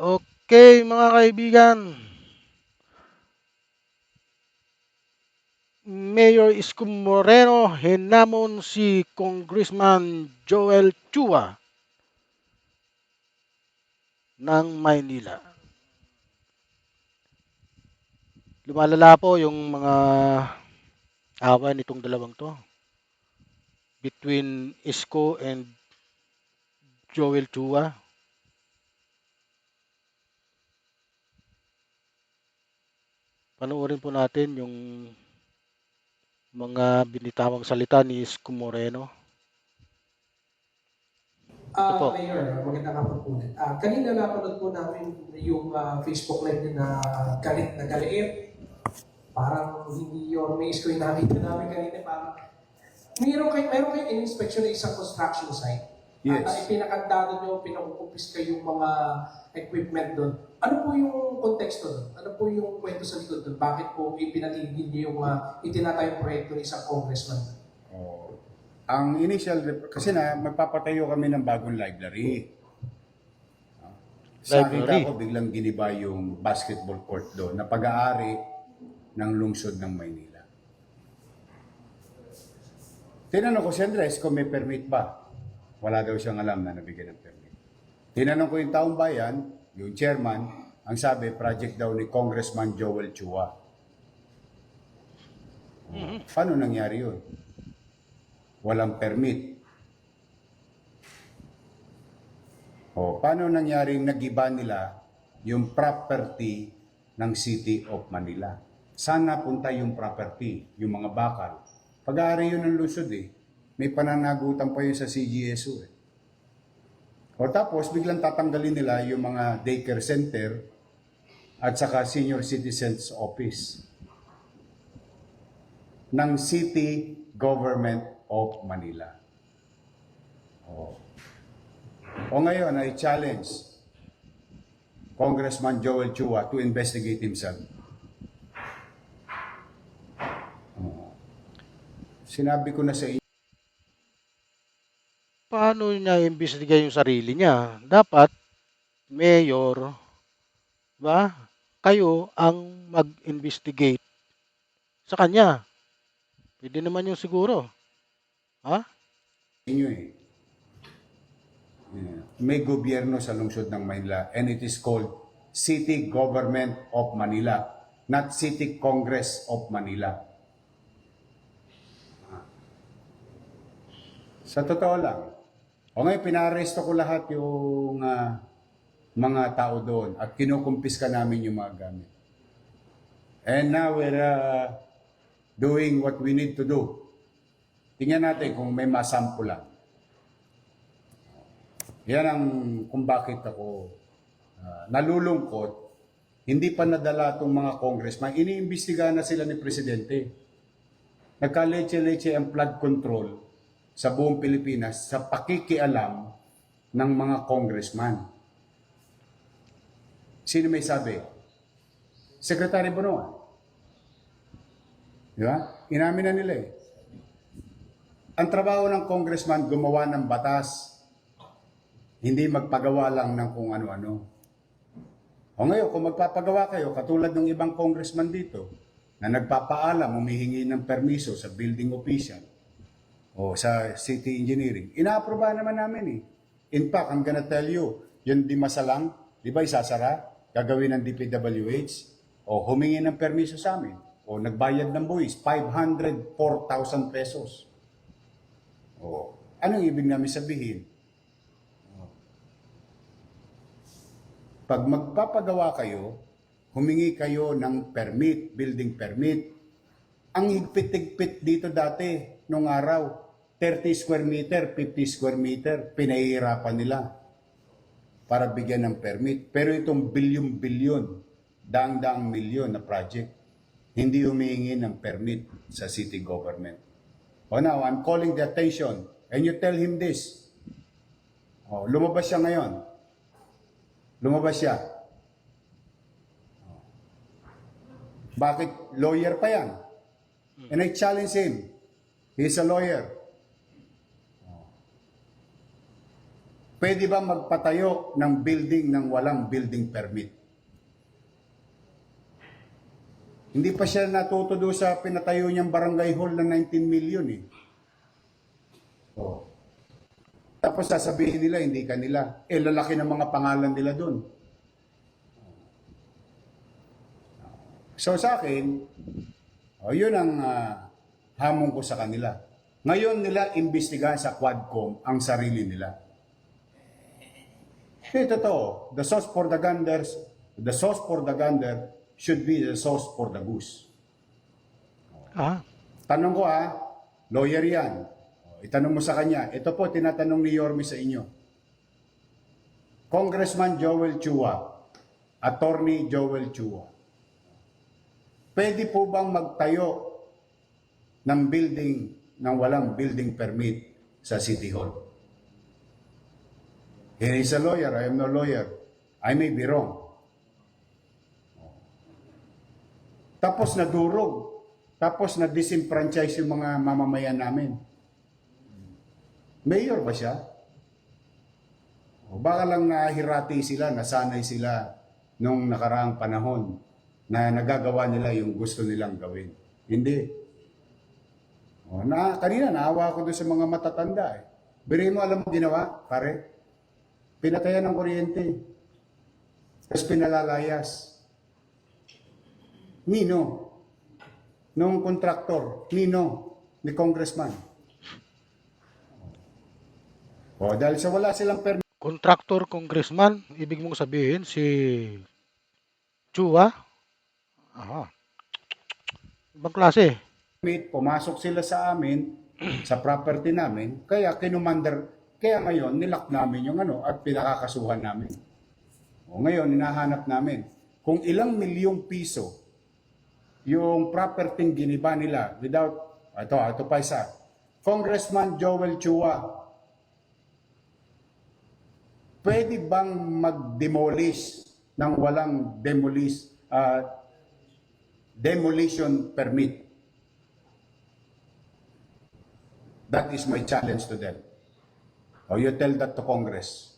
Okay, mga kaibigan. Mayor Isko Moreno hinamon si Congressman Joel Chua ng Maynila. Lumalala po yung mga away nitong dalawang to between Isko and Joel Chua. Panoorin po natin yung mga binitawang salita ni Isko Moreno. Ito po. Mayor, magandang hapon po. Kanina napanood po namin yung Facebook live niya na galit na galit. Parang hindi yun, may isko yung nakita namin kanina. Parang meron kayo in-inspection na isang construction site. Yes. At pinakandado nyo, pinakukumpis kayo yung mga equipment doon. Ano po yung konteksto doon? Ano po yung kwento sa likod doon? Bakit po ipinatigil nyo yung itinatayong proyekto ng isang congressman? Oh. Ang initial, kasi magpapatayo kami ng bagong library. Sa Library. kita ko, biglang giniba yung basketball court doon na pag-aari ng lungsod ng Maynila. Tinanong ko si Andres kung may permit ba. Wala daw siyang alam na nabigyan ng permit. Tinanong ko yung taong bayan, yung chairman, ang sabi, project daw ni Congressman Joel Chua. Paano nangyari yun? Walang permit. Paano nangyaring nag-iba nila yung property ng City of Manila? Saan napunta yung property, yung mga bakal? Pag-aari yun ng lusod May pananagutan pa yun sa CGSO tapos biglang tatanggalin nila yung mga daycare center at saka senior citizens office ng City Government of Manila. Ngayon ay challenge Congressman Joel Chua to investigate himself. Sinabi ko na sa inyo. Paano niya imbestiga yung sarili niya? Dapat, mayor, ba? Kayo ang mag-investigate sa kanya. Pwede naman yung siguro. Ha? Inyo May gobyerno sa lungsod ng Manila and it is called City Government of Manila, not City Congress of Manila. Sa totoo lang. Ngayon, pinaresto ko lahat yung mga tao doon at kinukumpiska namin yung mga gamit. And now we're doing what we need to do. Tingnan natin kung may masampulan. Yan ang kung bakit ako nalulungkot. Hindi pa nadala itong mga congressman. Iniimbestigahan na sila ni Presidente. Nagka-leche-leche ang flood control sa buong Pilipinas sa pakikialam ng mga congressman. Sino may sabi? Secretary Bonoan. Di ba? Inamin na nila Ang trabaho ng congressman gumawa ng batas, hindi magpagawa lang ng kung ano-ano. Ngayon, kung magpapagawa kayo, katulad ng ibang congressman dito, na nagpapaalam, humihingi ng permiso sa building official o sa city engineering, inaaprobahan naman namin In fact, I'm gonna tell you, yung di masalang, di ba isasara, gagawin ng DPWH, humingi ng permiso sa amin, nagbayad ng buwis, 504,000 pesos. Anong ibig namin sabihin? Pag magpapagawa kayo, humingi kayo ng permit, building permit. Ang higpit-higpit dito dati, nung araw, 30 square meter, 50 square meter, pinahihirapan nila para bigyan ng permit. Pero itong bilyon-bilyon, daang-daang milyon na project, hindi humihingi ng permit sa city government. Now, I'm calling the attention, and you tell him this. Lumabas siya ngayon. Lumabas siya. Bakit? Lawyer pa yan. And I challenge him. He's a lawyer. Pwede ba magpatayo ng building ng walang building permit? Hindi pa siya natuto doon sa pinatayo niyang barangay hall na 19 million eh. Oh. Tapos sasabihin nila, hindi kanila. Eh, lalaki ng mga pangalan nila doon. So sa akin, yun ang hamon ko sa kanila. Ngayon nila imbestigahan sa Quadcom ang sarili nila. Totoo, the sauce for the gander should be the sauce for the goose. Ah, Tanong ko lawyer yan. Itanong mo sa kanya, ito po tinatanong ni Yorme sa inyo. Congressman Joel Chua, Attorney Joel Chua, pwede po bang magtayo ng building ng walang building permit sa City Hall? He is a lawyer, I am no lawyer. I may be wrong. Tapos nadurog. Tapos na-disenfranchise yung mga mamamayan namin. Mayor ba siya? O baka lang nahirati sila, nasanay sila nung nakaraang panahon na nagagawa nila yung gusto nilang gawin. Hindi. Kanina naawa ako doon sa mga matatanda eh. Biri mo, alam mo ginawa, pare? Pinatayan ng kuryente. Tapos pinalalayas. Nino? Nung kontraktor. Nino? Ni congressman. Dahil sa wala silang permit, contractor, congressman, ibig mong sabihin si Chua? Aha. Ibang klase. pumasok sila sa amin, sa property namin, kaya kaya ngayon nilock namin yung at pinakakasuhan namin. Ngayon, hinahanap namin kung ilang milyong piso yung property giniba nila without, ito pa isa, Congressman Joel Chua, pwede bang mag-demolish ng walang demolition permit? That is my challenge to them. You tell that to Congress.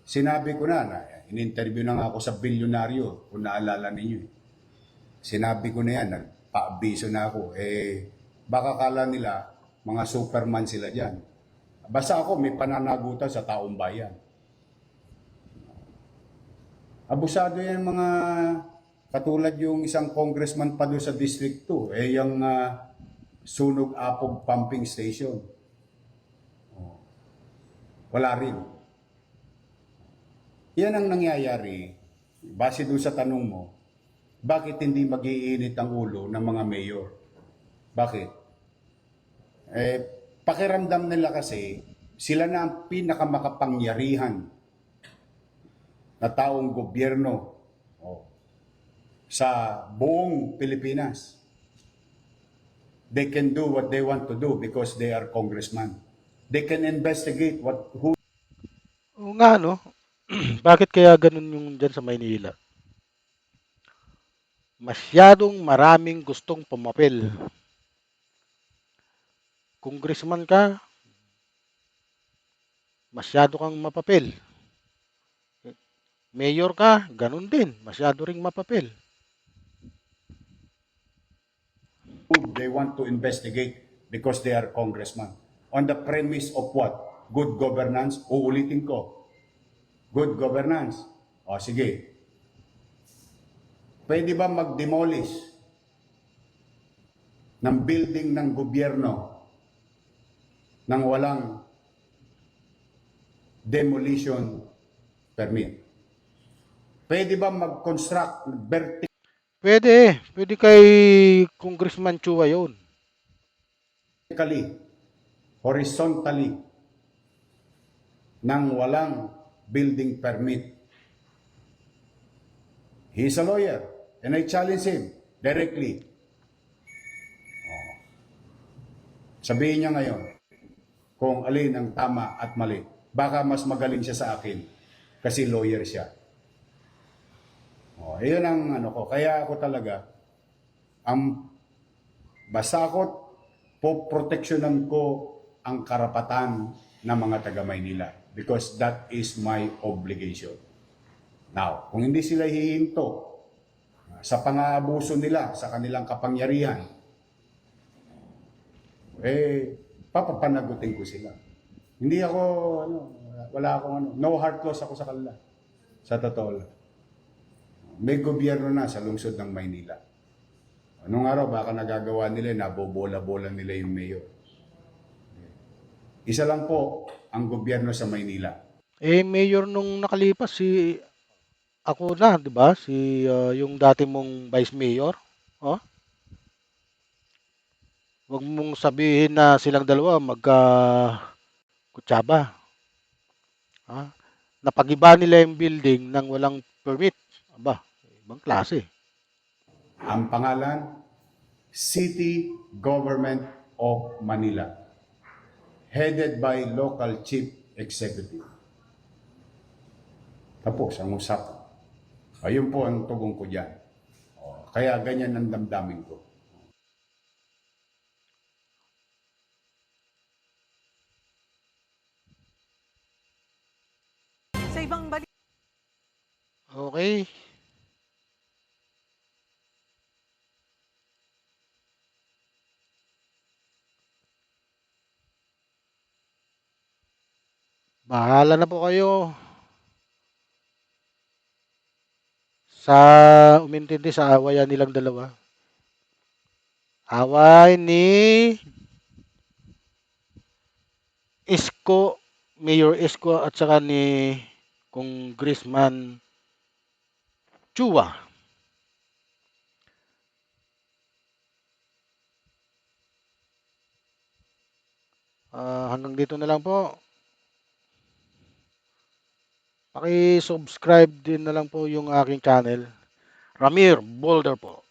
Sinabi ko na in-interview na nga ako sa bilyonaryo, kung naalala ninyo. Sinabi ko na yan, nagpa-abiso na ako. Baka kala nila, mga superman sila dyan. Basta ako, may pananagutan sa taong bayan. Abusado yan mga, katulad yung isang congressman pa doon sa District 2, yung Sunog Apog Pumping Station. Wala rin. Yan ang nangyayari, base doon sa tanong mo, bakit hindi mag-iinit ang ulo ng mga mayor? Bakit? Pakiramdam nila kasi, sila na ang pinakamakapangyarihan na taong gobyerno sa buong Pilipinas. They can do what they want to do because they are congressmen. They can investigate who. Oo nga, no? Bakit kaya ganun yung dyan sa Maynila? Masyadong maraming gustong pumapel. Congressman ka, masyado kang mapapel. Mayor ka, ganun din, masyado ring mapapel. They want to investigate because they are congressmen. On the premise of what? Good governance. Uulitin ko. Good governance. Sige. Pwede ba mag-demolish ng building ng gobyerno nang walang demolition permit? Pwede ba mag-construct Pwede kay Congressman Chua yun. vertically, horizontally, nang walang building permit? He is a lawyer, and I challenge him directly. Sabihin niya ngayon kung alin ang tama at mali. Baka mas magaling siya sa akin kasi lawyer siya. Iyon ang ko. Kaya ako talaga, basta ako poproteksyonan ko ang karapatan ng mga taga Maynila because that is my obligation. Now, kung hindi sila hihinto sa pang-aabuso nila sa kanilang kapangyarihan, papapanagutin ko sila. Hindi ako, wala akong no heart loss ako sa kanila. Sa totoo lang. May gobyerno na sa lungsod ng Maynila. Anong araw, baka nagagawa nila, nabobola-bola nila yung mayor. Isa lang po ang gobyerno sa Maynila. Mayor nung nakalipas si ako na, 'di ba? Si yung dati mong vice mayor. Oh, wag mong sabihin na silang dalawa kutsaba. Ha? Napagiba nila yung building nang walang permit. Aba, ibang klase. Ang pangalan, City Government of Manila, headed by local chief executive. Tapos ang usapan. Ayun po ang tugon ko dyan. Kaya ganyan ang damdamin ko. Sa ibang balita, Okay. Bahala na po kayo sa umintindi sa awayan nilang dalawa. Away ni Isko, Mayor Isko at saka ni Congressman Chua. Hanggang dito na lang po. Paki-subscribe din na lang po yung aking channel. Ramir Boulder po.